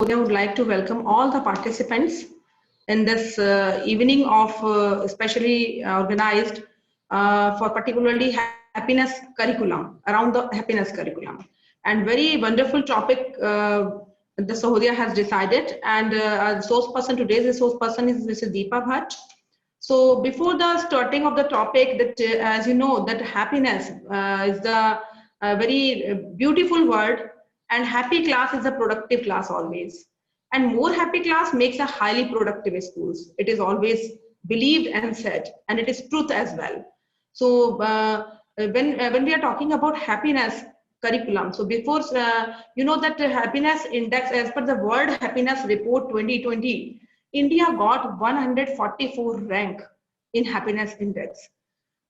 I would like to welcome all the participants in this evening of especially organized for particularly happiness curriculum, around the happiness curriculum. And very wonderful topic the Sahodia has decided. And our source person, today's resource person is Mrs. Deepa Bhatt. So before the starting of the topic, that as you know, that happiness is the very beautiful word, and happy class is a productive class always. And more happy class makes a highly productive schools. It is always believed and said, and it is truth as well. So when we are talking about happiness curriculum, so before you know that the happiness index, as per the World Happiness Report 2020, India got 144 rank in happiness index.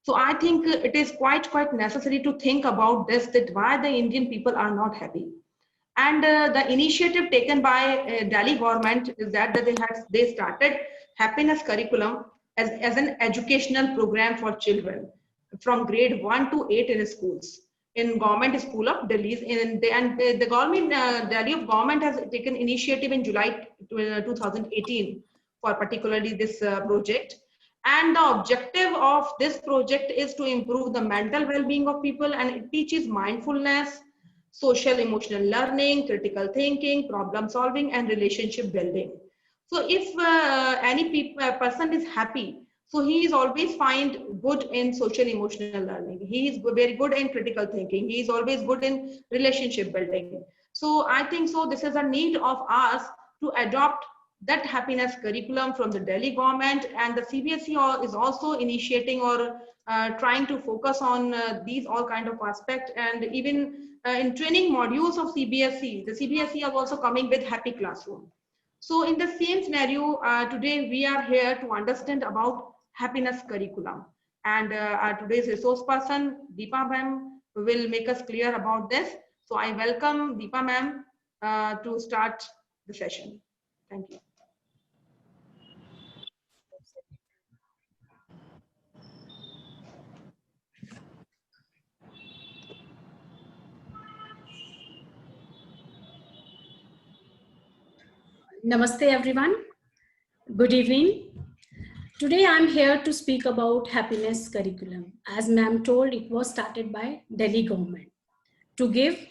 So I think it is quite necessary to think about this, that why the Indian people are not happy. And the initiative taken by Delhi government is that they started happiness curriculum as an educational program for children from grade 1 to 8 in schools, in government school of Delhi. And the government Delhi of government has taken initiative in July 2018 for particularly this project. And the objective of this project is to improve the mental well-being of people, and it teaches mindfulness, social emotional learning, critical thinking, problem solving, and relationship building. So if any person is happy, so he is always find good in social emotional learning. He is very good in critical thinking. He is always good in relationship building. So I think so this is a need of us to adopt that happiness curriculum from the Delhi government, and the CBSE is also initiating or trying to focus on these all kind of aspects. And even in training modules of CBSE, the CBSE are also coming with happy classroom. So in the same scenario, today we are here to understand about happiness curriculum. And today's resource person, Deepa ma'am, will make us clear about this. So I welcome Deepa ma'am to start the session. Thank you. Namaste everyone. Good evening. Today I'm here to speak about happiness curriculum. As ma'am told, it was started by Delhi government to give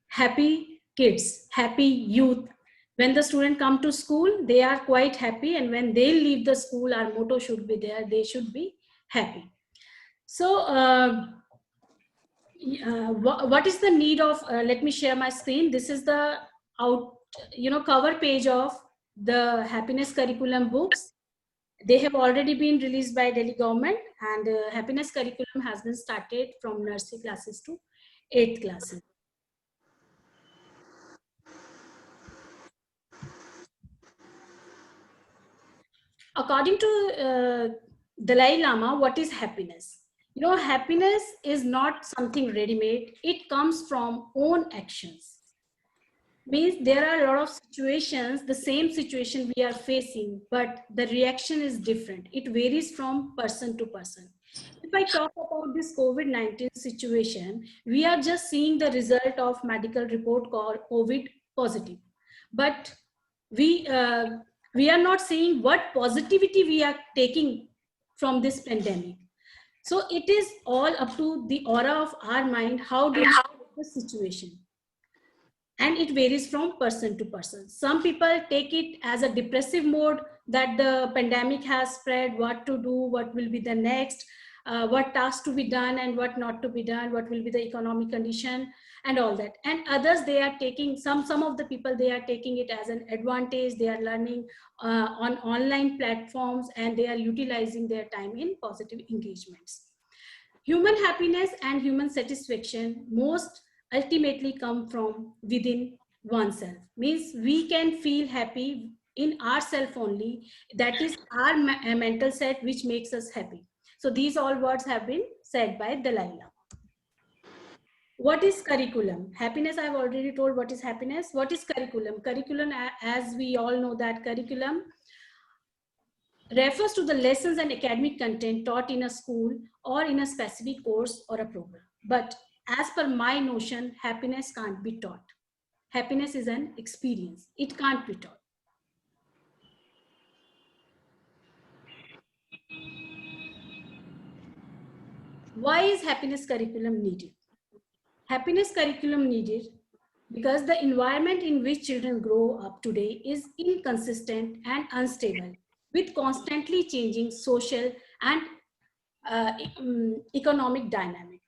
happy kids, happy youth. When the student come to school, they are quite happy, and when they leave the school, our motto should be there, they should be happy. So what is the need of, let me share my screen. This is the cover page of the happiness curriculum books. They have already been released by Delhi government, and happiness curriculum has been started from nursery classes to 8th classes. According to Dalai Lama, what is happiness? You know, happiness is not something ready-made. It comes from own actions. Means there are a lot of situations, the same situation we are facing, but the reaction is different. It varies from person to person. If I talk about this COVID-19 situation, we are just seeing the result of medical report called COVID positive. But we are not seeing what positivity we are taking from this pandemic. So it is all up to the aura of our mind, how do we take the situation. And it varies from person to person. Some people take it as a depressive mode, that the pandemic has spread, what to do, what will be the next, what tasks to be done and what not to be done, what will be the economic condition and all that. And others, they are taking, some of the people, they are taking it as an advantage. They are learning on online platforms, and they are utilizing their time in positive engagements. Human happiness and human satisfaction most ultimately come from within oneself. Means we can feel happy in ourselves only. That is our mental set which makes us happy. So these all words have been said by Dalai Lama. What is curriculum? Happiness, I've already told what is happiness. What is curriculum? Curriculum, as we all know, that curriculum refers to the lessons and academic content taught in a school or in a specific course or a program. But as per my notion, happiness can't be taught. Happiness is an experience. It can't be taught. Why is happiness curriculum needed? Happiness curriculum needed because the environment in which children grow up today is inconsistent and unstable, with constantly changing social and economic dynamic.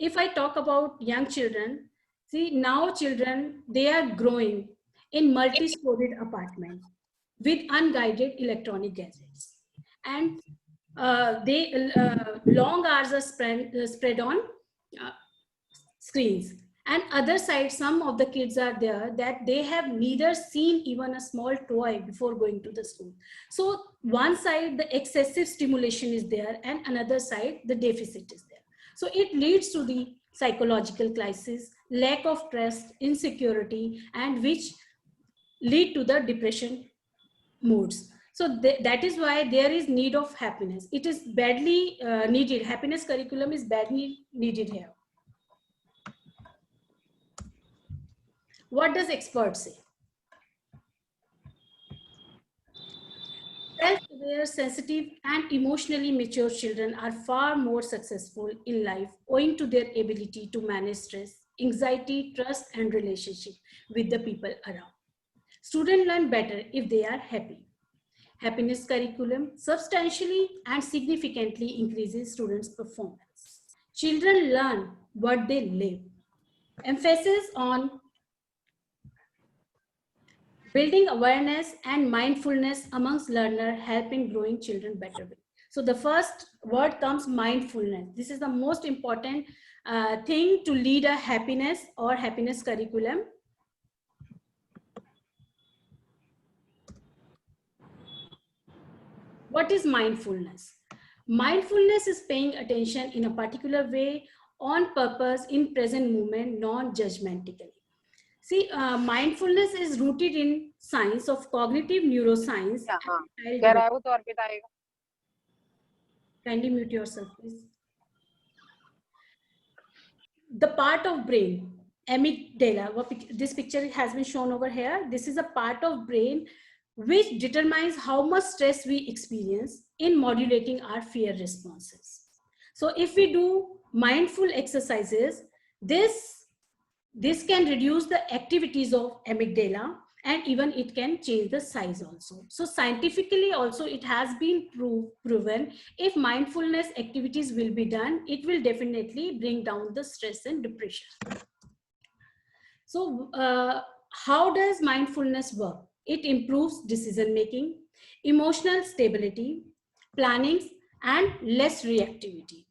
If I talk about young children, see now children, they are growing in multi-storied apartments with unguided electronic gadgets. And long hours are spread on uh, screens. And other side, some of the kids are there that they have neither seen even a small toy before going to the school. So one side, the excessive stimulation is there, and another side, the deficit is there. So it leads to the psychological crisis, lack of trust, insecurity, and which lead to the depression moods. So that is why there is need of happiness. It is badly needed. Happiness curriculum is badly needed here. What does experts say? Self-aware, sensitive, and emotionally mature children are far more successful in life owing to their ability to manage stress, anxiety, trust, and relationship with the people around. Students learn better if they are happy. Happiness curriculum substantially and significantly increases students' performance. Children learn what they live. Emphasis on building awareness and mindfulness amongst learners help in growing children better. So the first word comes mindfulness. This is the most important thing to lead a happiness or happiness curriculum. What is mindfulness? Mindfulness is paying attention in a particular way, on purpose, in present moment, non-judgmentally. See, mindfulness is rooted in science of cognitive neuroscience. Kindly mute yourself, please. The part of brain, amygdala, this picture has been shown over here. This is a part of brain which determines how much stress we experience in modulating our fear responses. So if we do mindful exercises, this can reduce the activities of amygdala, and even it can change the size also. So scientifically also it has been proven if mindfulness activities will be done, it will definitely bring down the stress and depression. So how does mindfulness work? It improves decision making, emotional stability, planning, and less reactivity.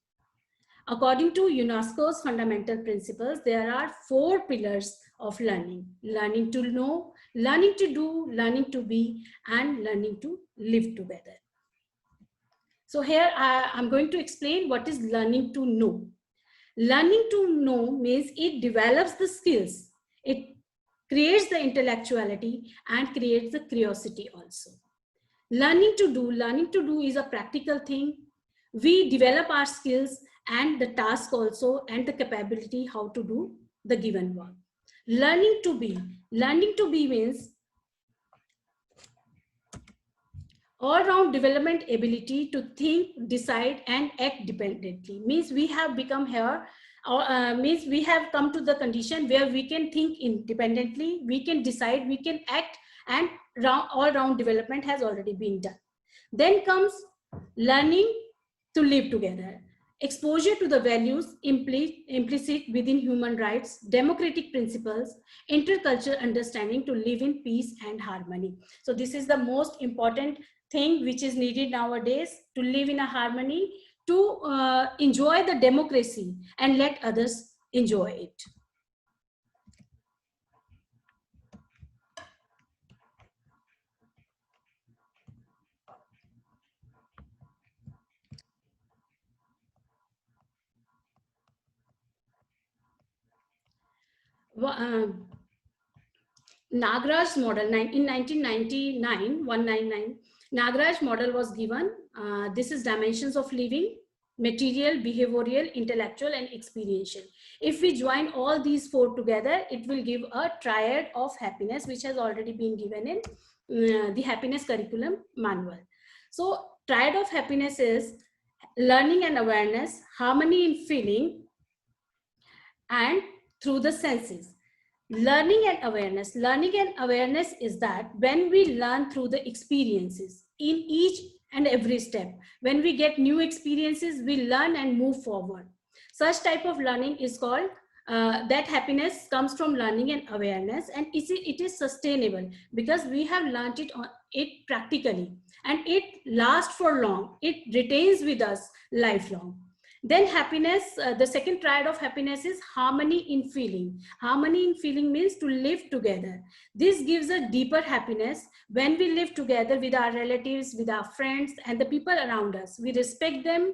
According to UNESCO's fundamental principles, there are 4 pillars of learning: learning to know, learning to do, learning to be, and learning to live together. So here I'm going to explain what is learning to know. Learning to know means it develops the skills, it creates the intellectuality, and creates the curiosity also. Learning to do is a practical thing. We develop our skills and the task also, and the capability how to do the given work. Learning to be means all-round development ability to think, decide, and act dependently. Means we have become here, means we have come to the condition where we can think independently, we can decide, we can act, and all-round development has already been done. Then comes learning to live together. Exposure to the values implicit within human rights, democratic principles, intercultural understanding to live in peace and harmony. So this is the most important thing which is needed nowadays, to live in a harmony, to enjoy the democracy and let others enjoy it. Nagraj model in 1999, 199, Nagraj model was given. This is dimensions of living. material, behavioral, intellectual, and experiential. If we join all these four together, it will give a triad of happiness, which has already been given in the happiness curriculum manual. So triad of happiness is learning and awareness, harmony in feeling, and through the senses. Learning and awareness is that when we learn through the experiences in each and every step, when we get new experiences, we learn and move forward. Such type of learning is called that happiness comes from learning and awareness, and it is sustainable because we have learned it practically, and it lasts for long. It retains with us lifelong. Then happiness, the second triad of happiness is harmony in feeling. Harmony in feeling means to live together. This gives a deeper happiness when we live together with our relatives, with our friends, and the people around us. We respect them,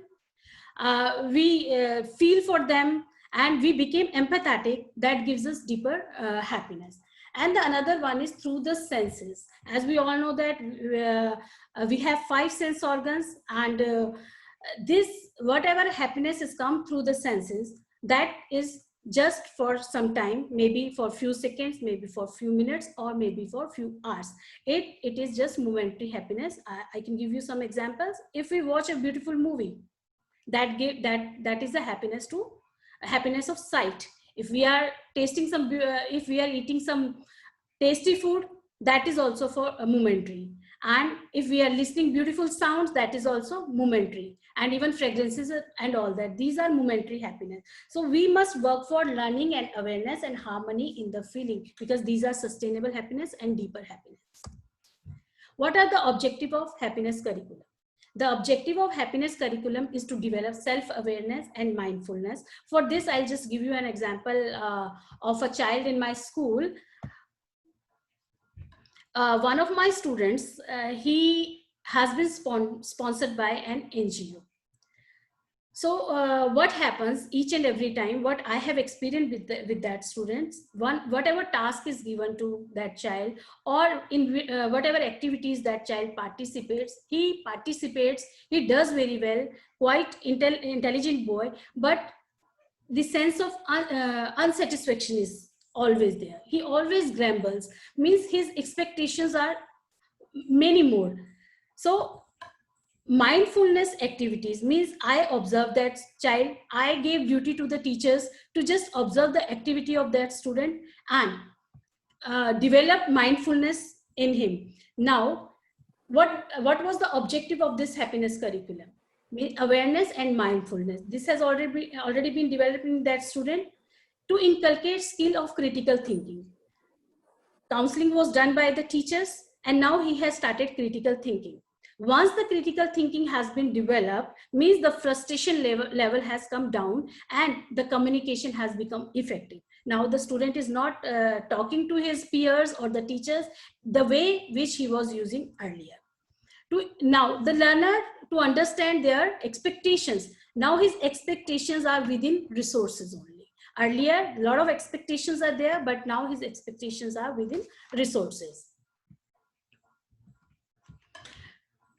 we feel for them, and we became empathetic. That gives us deeper happiness. And the another one is through the senses. As we all know that we have 5 sense organs, and this whatever happiness has come through the senses, that is just for some time, maybe for few seconds, maybe for few minutes, or maybe for few hours. It is just momentary happiness. I can give you some examples. If we watch a beautiful movie, that is the happiness of sight. If we are tasting some if we are eating some tasty food, that is also for a momentary. And if we are listening beautiful sounds, that is also momentary. And even fragrances and all that, these are momentary happiness. So we must work for learning and awareness and harmony in the feeling, because these are sustainable happiness and deeper happiness. What are the objective of happiness curriculum? The objective of happiness curriculum is to develop self-awareness and mindfulness. For this, I'll just give you an example of a child in my school. One of my students, he has been sponsored by an NGO. So what happens each and every time, what I have experienced with that student, whatever task is given to that child, or in whatever activities that child participates, he does very well, quite intelligent boy, but the sense of unsatisfaction is always there. He always grumbles, means his expectations are many more. So mindfulness activities means I observe that child, I gave duty to the teachers to just observe the activity of that student and develop mindfulness in him. Now, what was the objective of this happiness curriculum? Awareness and mindfulness. This has already been developed in that student to inculcate skill of critical thinking. Counseling was done by the teachers, and now he has started critical thinking. Once the critical thinking has been developed, means the frustration level has come down and the communication has become effective. Now the student is not talking to his peers or the teachers the way which he was using earlier. Now the learner to understand their expectations. Now his expectations are within resources only. Earlier, a lot of expectations are there, but now his expectations are within resources.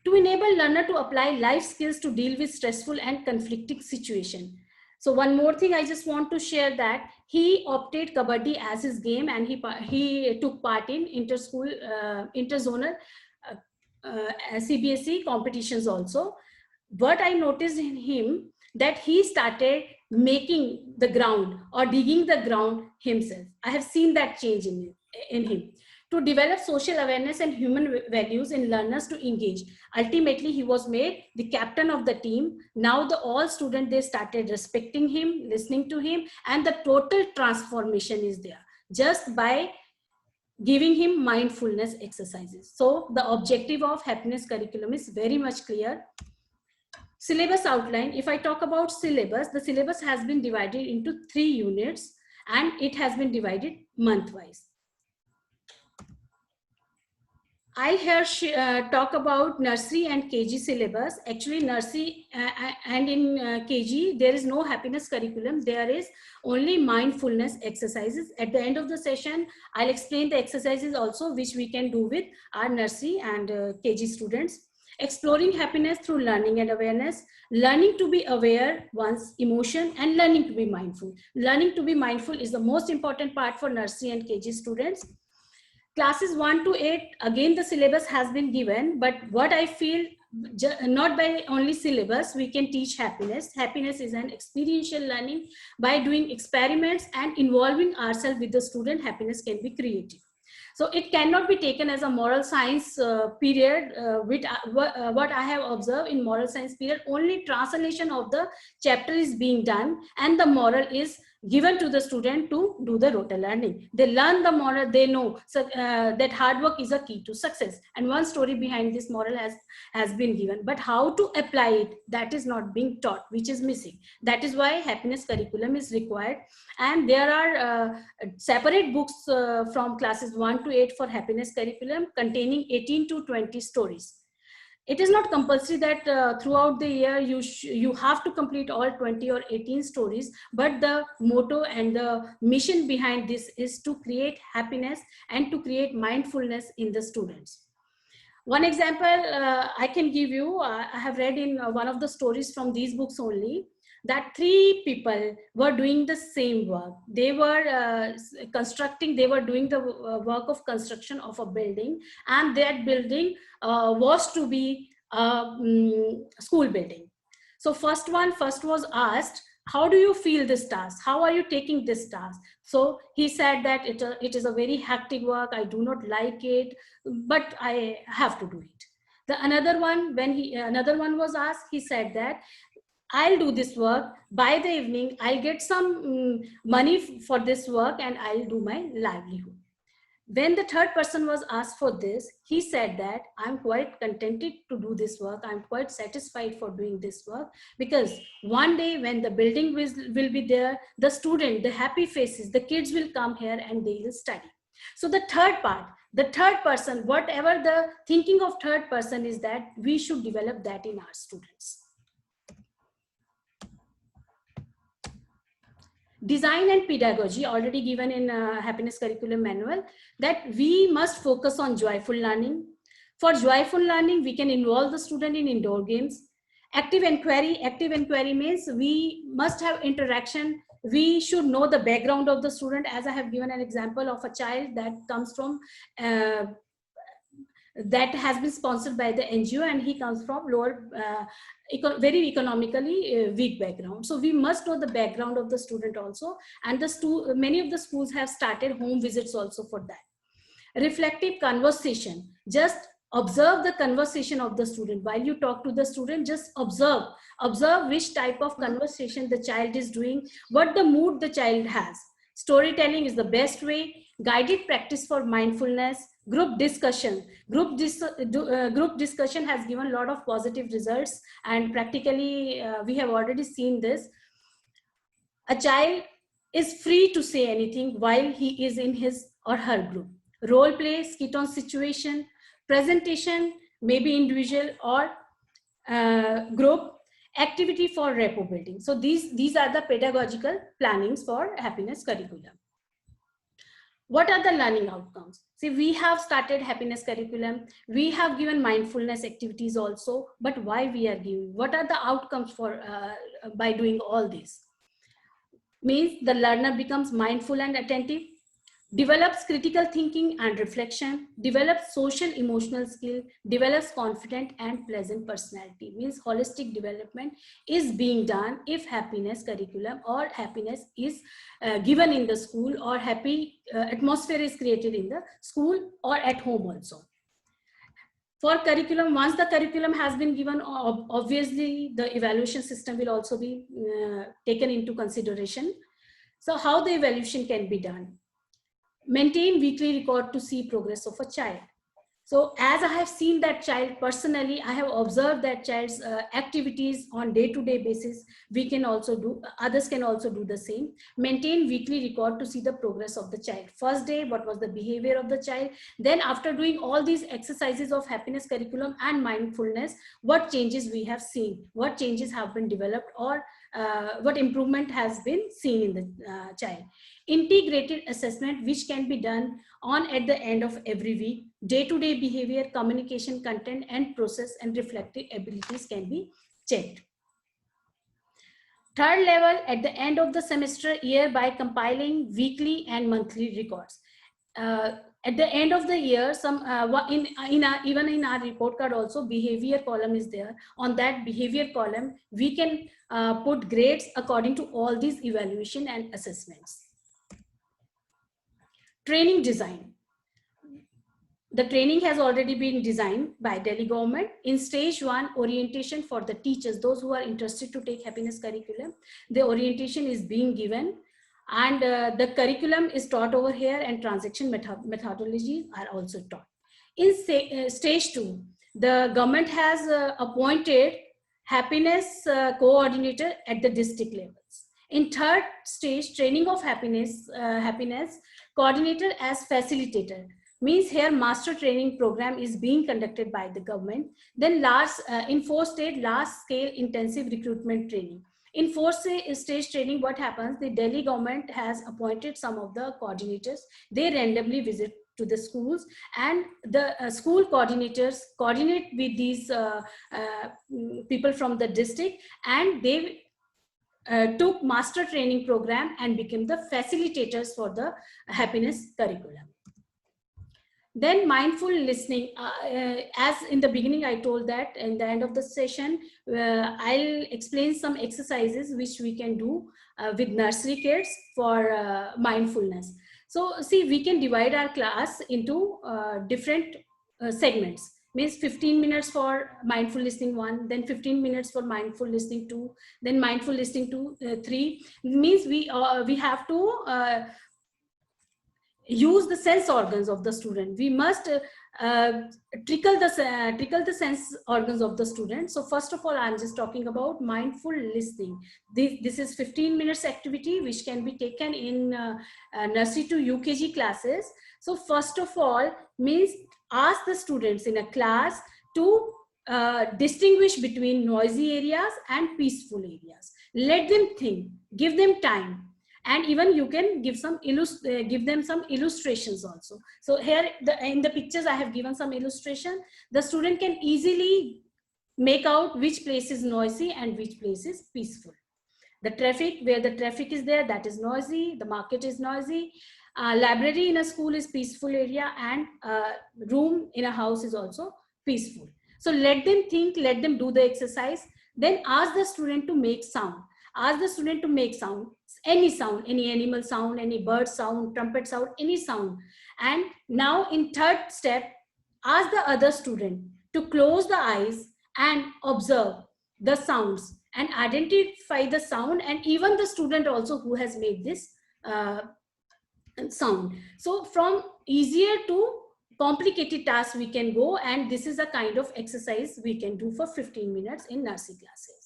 To enable learner to apply life skills to deal with stressful and conflicting situation. So one more thing I just want to share, that he opted Kabaddi as his game, and he took part in inter-school, interzonal CBSE competitions also. But I noticed in him that he started making the ground or digging the ground himself. I have seen that change in him. To develop social awareness and human values in learners to engage. Ultimately, he was made the captain of the team. Now all students, they started respecting him, listening to him, and the total transformation is there just by giving him mindfulness exercises. So the objective of happiness curriculum is very much clear. Syllabus outline. If I talk about syllabus, the syllabus has been divided into 3 units and it has been divided month-wise. I here talk about nursery and KG syllabus. Actually, nursery and in KG, there is no happiness curriculum. There is only mindfulness exercises. At the end of the session, I'll explain the exercises also, which we can do with our nursery and KG students. Exploring happiness through learning and awareness, learning to be aware one's emotion and learning to be mindful. Learning to be mindful is the most important part for nursery and KG students. Classes 1 to 8, again the syllabus has been given, but what I feel, not by only syllabus we can teach happiness. Happiness is an experiential learning. By doing experiments and involving ourselves with the student, happiness can be created. So it cannot be taken as a moral science period, what I have observed in moral science period, only translation of the chapter is being done and the moral is given to the student to do the rota learning. They learn the moral, they know that hard work is a key to success. And one story behind this moral has been given, but how to apply it, that is not being taught, which is missing. That is why happiness curriculum is required. And there are separate books from classes 1 to 8 for happiness curriculum containing 18 to 20 stories. It is not compulsory that throughout the year you have to complete all 20 or 18 stories, but the motto and the mission behind this is to create happiness and to create mindfulness in the students. One example I can give you, I have read in one of the stories from these books only, that 3 people were doing the same work. They were they were doing the work of construction of a building, and that building was to be a school building. So first was asked, how do you feel this task? How are you taking this task? So he said that it is a very hectic work. I do not like it, but I have to do it. The another one was asked, he said that I'll do this work. By the evening, I'll get some money for this work and I'll do my livelihood. When the third person was asked for this, he said that I'm quite contented to do this work. I'm quite satisfied for doing this work, because one day when the building will be there, the student, the happy faces, the kids will come here and they will study. So the third person, whatever the thinking of third person is, that we should develop that in our students. Design and pedagogy, already given in happiness curriculum manual, that we must focus on joyful learning. For joyful learning, we can involve the student in indoor games. Active inquiry means we must have interaction. We should know the background of the student, as I have given an example of a child that comes from that has been sponsored by the NGO, and he comes from lower, very economically weak background. So we must know the background of the student also, and many of the schools have started home visits also for that. Reflective conversation, just observe the conversation of the student. While you talk to the student, just observe which type of conversation the child is doing, what the mood the child has. Storytelling is the best way. Guided practice for mindfulness. Group discussion. Group discussion has given a lot of positive results, and practically we have already seen this. A child is free to say anything while he is in his or her group. Role play, skit on situation, presentation, maybe individual or group, activity for rapport building. So these are the pedagogical plannings for happiness curriculum. What are the learning outcomes? See, we have started happiness curriculum. We have given mindfulness activities also, but why we are giving? What are the outcomes for by doing all this? Means the learner becomes mindful and attentive, develops critical thinking and reflection, develops social emotional skill, develops confident and pleasant personality. Means holistic development is being done if happiness curriculum or happiness is given in the school, or happy atmosphere is created in the school or at home also. For curriculum, once the curriculum has been given, obviously the evaluation system will also be taken into consideration. So how the evaluation can be done? Maintain weekly record to see progress of a child. So as I have seen that child personally, I have observed that child's activities on day-to-day basis. We can also do, others can also do the same. Maintain weekly record to see the progress of the child. First day, what was the behavior of the child? Then after doing all these exercises of happiness curriculum and mindfulness, what changes we have seen, what changes have been developed or what improvement has been seen in the child. Integrated assessment, which can be done on at the end of every week. Day-to-day behavior, communication, content, and process and reflective abilities can be checked. Third level, at the end of the semester year, by compiling weekly and monthly records. At the end of the year, even in our report card also, behavior column is there. On that behavior column, we can put grades according to all these evaluation and assessments. Training design. The training has already been designed by Delhi government. In stage 1, orientation for the teachers, those who are interested to take happiness curriculum, the orientation is being given, and the curriculum is taught over here, and transaction methodologies are also taught. In stage 2, the government has appointed happiness coordinator at the district levels. In third stage, training of happiness coordinator as facilitator. Means here master training program is being conducted by the government. Then in fourth stage, large scale intensive recruitment training. In fourth stage training, what happens? The Delhi government has appointed some of the coordinators. They randomly visit to the schools, and the school coordinators coordinate with these people from the district, and they took master training program and became the facilitators for the happiness curriculum. Then mindful listening, as in the beginning I told that in the end of the session, I'll explain some exercises which we can do with nursery kids for mindfulness. So see, we can divide our class into different segments. Means 15 minutes for mindful listening 1, then 15 minutes for mindful listening 2, then mindful listening 3. Means we have to use the sense organs of the student. We must trickle the sense organs of the student. So first of all, I'm just talking about mindful listening. This is 15 minutes activity which can be taken in nursery to UKG classes. So first of all, means ask the students in a class to distinguish between noisy areas and peaceful areas. Let them think, give them time. And even you can give them some illustrations also. So here in the pictures I have given some illustration. The student can easily make out which place is noisy and which place is peaceful. The traffic, where the traffic is there, that is noisy. The market is noisy. Library in a school is peaceful area, and room in a house is also peaceful. So let them think, let them do the exercise. Then ask the student to make sound. Ask the student to make sound, any animal sound, any bird sound, trumpet sound, any sound. And now in third step, ask the other student to close the eyes and observe the sounds and identify the sound, and even the student also who has made this sound. So from easier to complicated tasks we can go, and this is a kind of exercise we can do for 15 minutes in nursery classes.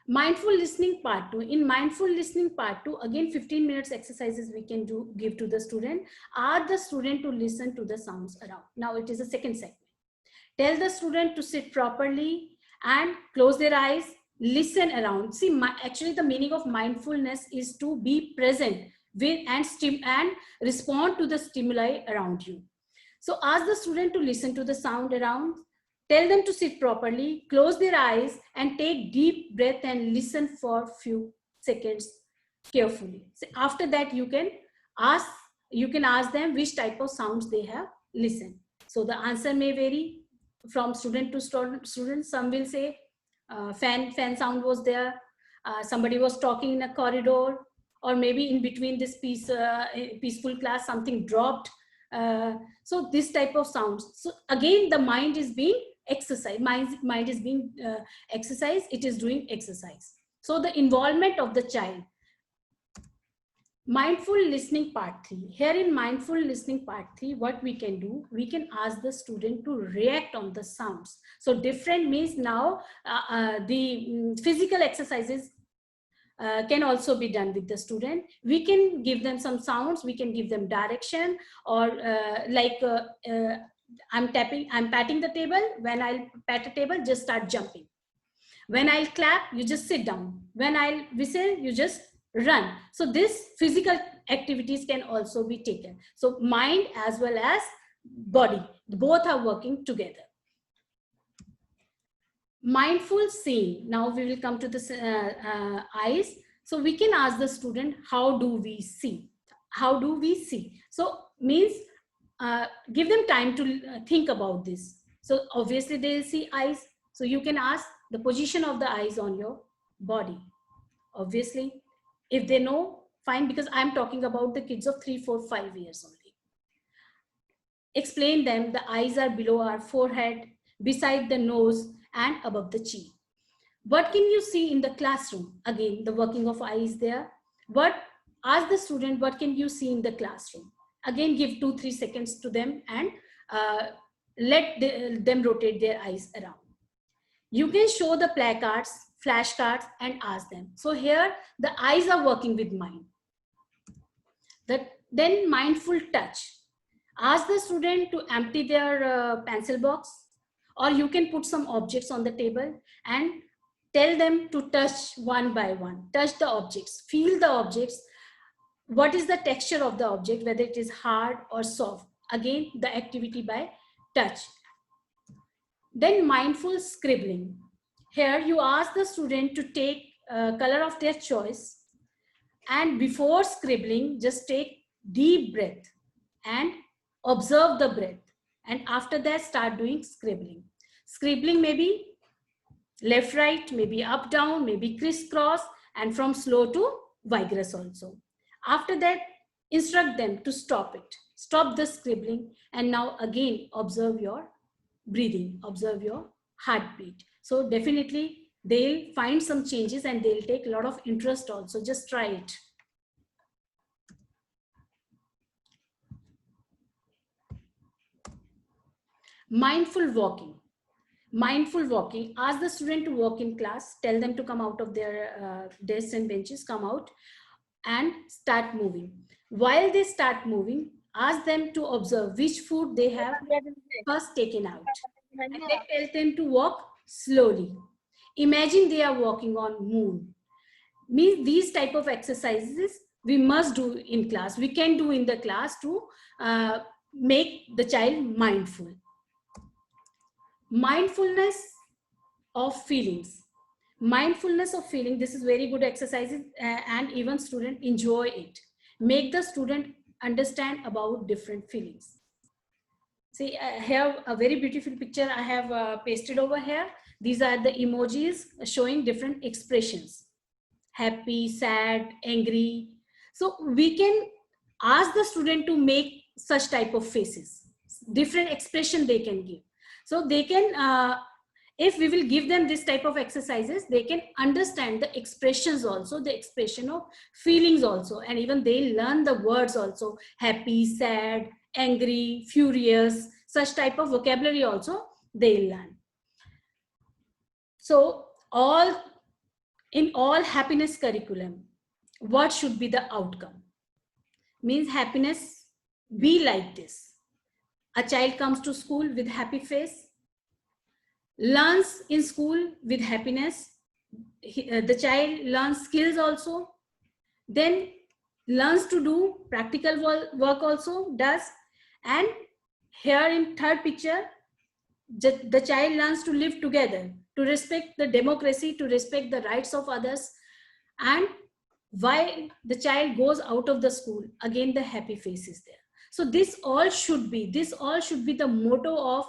Mindful listening part 2. In mindful listening part 2, again 15 minutes exercises we can give to the student. Ask the student to listen to the sounds around. Now it is a second segment. Tell the student to sit properly and close their eyes, listen around. See, actually the meaning of mindfulness is to be present with and respond to the stimuli around you. So ask the student to listen to the sound around. Tell them to sit properly, close their eyes, and take deep breath and listen for a few seconds carefully. So after that, you can ask them which type of sounds they have listened. So the answer may vary from student to student. Some will say fan sound was there. Somebody was talking in a corridor, or maybe in between this peaceful class, something dropped. So this type of sounds. So again, the mind is being exercised. Mind is being exercised. It is doing exercise. So the involvement of the child. Mindful listening part 3. Here in mindful listening part 3, what we can do, we can ask the student to react on the sounds. So different means now the physical exercises can also be done with the student. We can give them some sounds, we can give them direction, or I'm patting the table. When I pat the table, just start jumping. When I'll clap, you just sit down. When I'll whistle, you just run. So this physical activities can also be taken. So mind as well as body, both are working together. Mindful seeing. Now we will come to the eyes. So we can ask the student, how do we see? How do we see? So means give them time to think about this. So obviously they'll see eyes. So you can ask the position of the eyes on your body. Obviously, if they know, fine, because I'm talking about the kids of 3, 4, 5 years only. Explain them the eyes are below our forehead, beside the nose, and above the chin. What can you see in the classroom? Again, the working of eyes there. But ask the student, what can you see in the classroom? Again, give 2, 3 seconds to them and let them rotate their eyes around. You can show the placards, flashcards, and ask them. So here, the eyes are working with mind. Then mindful touch. Ask the student to empty their pencil box, or you can put some objects on the table and tell them to touch one by one. Touch the objects, feel the objects. What is the texture of the object, whether it is hard or soft? Again, the activity by touch. Then mindful scribbling. Here you ask the student to take a color of their choice, and before scribbling, just take deep breath and observe the breath. And after that, start doing scribbling. Scribbling may be left, right, maybe up, down, maybe crisscross, and from slow to vigorous also. After that, instruct them to stop it. Stop the scribbling, and now again observe your breathing, observe your heartbeat. So definitely they'll find some changes and they'll take a lot of interest also. Just try it. Mindful walking. Mindful walking. Ask the student to walk in class. Tell them to come out of their desks and benches, come out and start moving. While they start moving, ask them to observe which food they have first taken out. And then tell them to walk slowly. Imagine they are walking on moon. Means these type of exercises we must do in class. We can do in the class to make the child mindful. Mindfulness of feelings. Mindfulness of feeling, this is very good exercise and even student enjoy it. Make the student understand about different feelings. See, I have a very beautiful picture I have pasted over here. These are the emojis showing different expressions. Happy, sad, angry. So we can ask the student to make such type of faces. Different expression they can give. So they can, if we will give them this type of exercises, they can understand the expressions also, the expression of feelings also, and even they learn the words also, happy, sad, angry, furious, such type of vocabulary also they learn. So in all happiness curriculum, what should be the outcome? Means happiness be like this. A child comes to school with happy face, learns in school with happiness. The child learns skills also, then learns to do practical work also, does. And here in third picture, the child learns to live together, to respect the democracy, to respect the rights of others. And while the child goes out of the school, again the happy face is there. So this all should be the motto of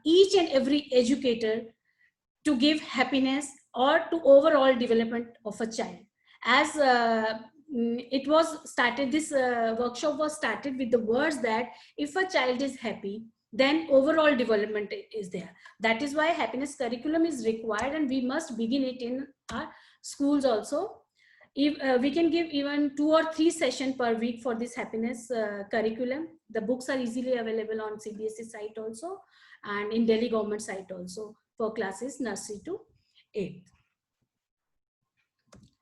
each and every educator, to give happiness or to overall development of a child. As it was started, this workshop was started with the words that if a child is happy, then overall development is there. That is why happiness curriculum is required, and we must begin it in our schools also. If, we can give even 2 or 3 sessions per week for this happiness curriculum. The books are easily available on CBSE site also, and in Delhi government site also, for classes nursery to 8th.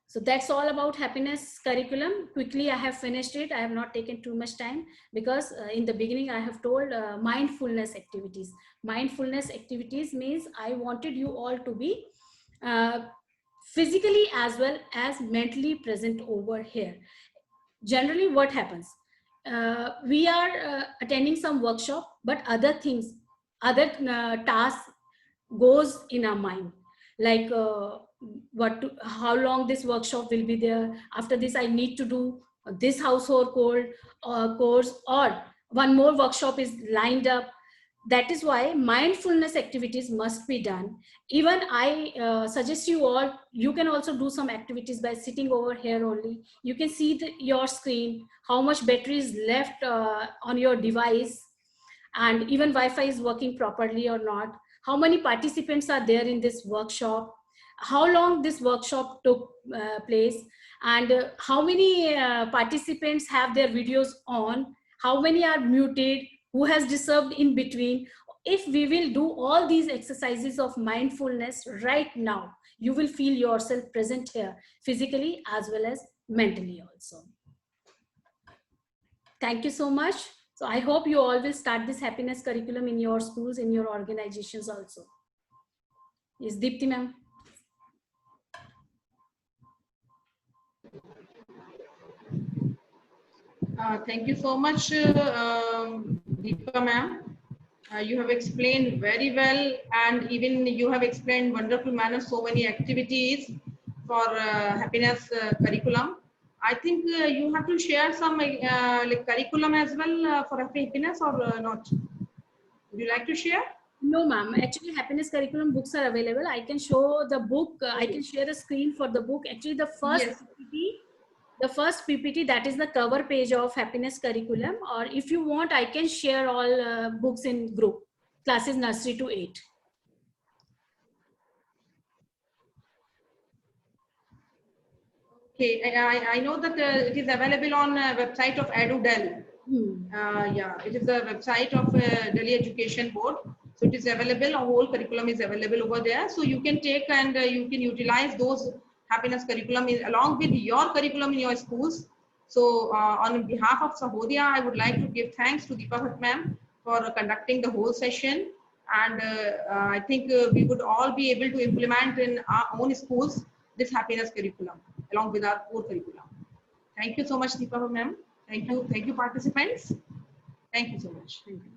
So that's all about happiness curriculum. Quickly, I have finished it. I have not taken too much time, because in the beginning I have told mindfulness activities. Mindfulness activities means I wanted you all to be physically as well as mentally present over here. Generally what happens, we are attending some workshop, but other things, other tasks goes in our mind, like how long this workshop will be there. After this I need to do this household course, or one more workshop is lined up. That is why mindfulness activities must be done. Even I suggest you all, you can also do some activities by sitting over here only. You can see your screen, how much battery is left on your device, and even Wi-Fi is working properly or not, how many participants are there in this workshop, how long this workshop took place, and how many participants have their videos on, how many are muted, who has disturbed in between. If we will do all these exercises of mindfulness right now, you will feel yourself present here, physically as well as mentally also. Thank you so much. So I hope you all will start this happiness curriculum in your schools, in your organizations also. Yes, Deepti ma'am. Thank you so much, Deepa ma'am. You have explained very well, and even you have explained wonderful manner so many activities for happiness curriculum. I think you have to share some like curriculum as well for happiness, or not? Would you like to share? No, ma'am. Actually, happiness curriculum books are available. I can show the book. I can share the screen for the book. Actually, the first Yes. PPT, that is the cover page of happiness curriculum. Or if you want, I can share all books in group, classes nursery to 8. Okay, I know that it is available on website of EduDel. Yeah, it is the website of Delhi Education Board. So it is available, a whole curriculum is available over there. So you can take and you can utilize those happiness curriculum along with your curriculum in your schools. So on behalf of Sahodia, I would like to give thanks to Deepa Bhatt ma'am for conducting the whole session. And I think we would all be able to implement in our own schools this happiness curriculum along with our core curriculum. Thank you so much, Deepa ma'am. Thank you, participants. Thank you so much. Thank you.